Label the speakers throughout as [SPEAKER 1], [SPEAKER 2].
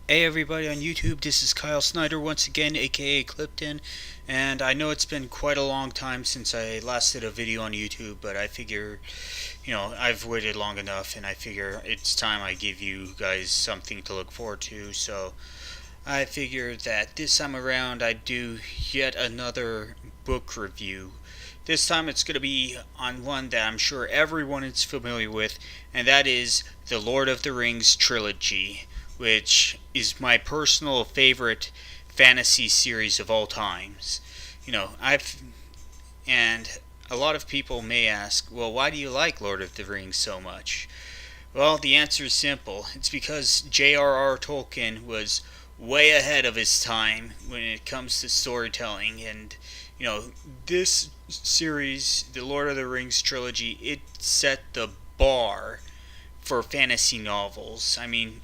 [SPEAKER 1] Hey everybody on YouTube, this is Kyle Snyder once again, aka Clipton, and I know it's been quite a long time since I last did a video on YouTube, but I figure, I've waited long enough and I figure it's time I give you guys something to look forward to, so I figured that this time around I'd do yet another book review. This time it's going to be on one that I'm sure everyone is familiar with, and that is the Lord of the Rings trilogy, which is my personal favorite fantasy series of all times. And a lot of people may ask, well, why do you like Lord of the Rings so much? Well, the answer is simple. It's because JRR Tolkien was way ahead of his time when it comes to storytelling. And, this series, the Lord of the Rings trilogy, it set the bar for fantasy novels. I mean,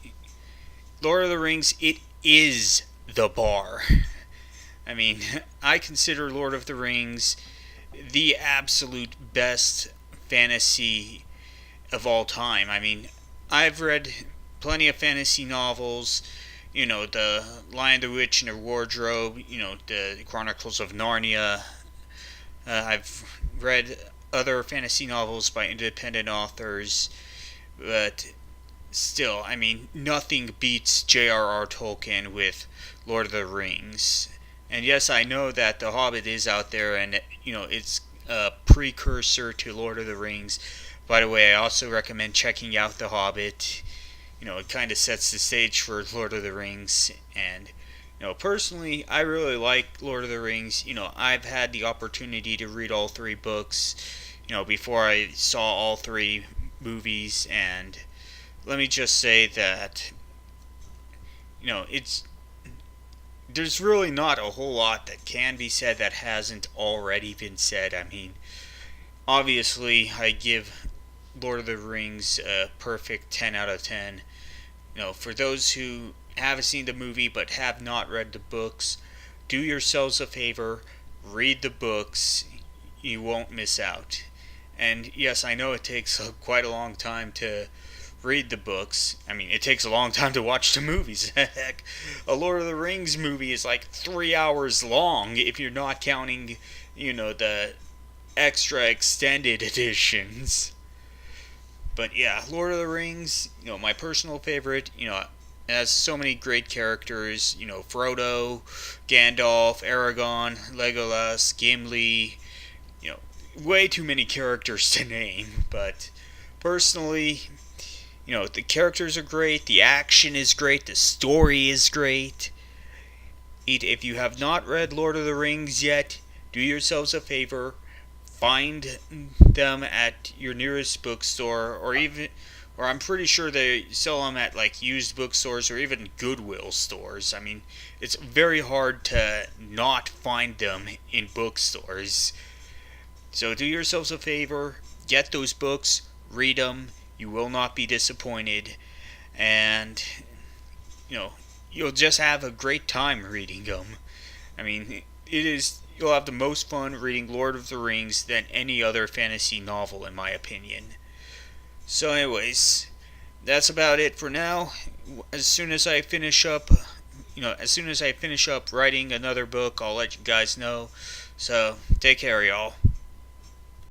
[SPEAKER 1] Lord of the Rings, it is the bar. I mean, I consider Lord of the Rings the absolute best fantasy of all time. I mean, I've read plenty of fantasy novels, the Lion, the Witch, and the Wardrobe, the Chronicles of Narnia. I've read other fantasy novels by independent authors, but still, I mean, nothing beats J.R.R. Tolkien with Lord of the Rings. And yes, I know that The Hobbit is out there and, it's a precursor to Lord of the Rings. By the way, I also recommend checking out The Hobbit. It kind of sets the stage for Lord of the Rings. And, personally, I really like Lord of the Rings. I've had the opportunity to read all three books, before I saw all three movies. And let me just say that, it's there's really not a whole lot that can be said that hasn't already been said. I mean, obviously, I give Lord of the Rings a perfect 10 out of 10. For those who haven't seen the movie but have not read the books, do yourselves a favor, read the books. You won't miss out. And yes, I know it takes quite a long time to read the books. I mean, it takes a long time to watch the movies. Heck, a Lord of the Rings movie is like 3 hours long if you're not counting, the extra extended editions. But yeah, Lord of the Rings, my personal favorite, it has so many great characters, Frodo, Gandalf, Aragorn, Legolas, Gimli, way too many characters to name, but personally, the characters are great, the action is great, the story is great. If you have not read Lord of the Rings yet, do yourselves a favor, find them at your nearest bookstore, or I'm pretty sure they sell them at like used bookstores or even Goodwill stores. I mean, it's very hard to not find them in bookstores. So do yourselves a favor, get those books, read them. You will not be disappointed, and you'll just have a great time reading them. I mean, you'll have the most fun reading Lord of the Rings than any other fantasy novel, in my opinion. So, anyways, that's about it for now. As soon as I finish up, writing another book, I'll let you guys know. So, take care, y'all.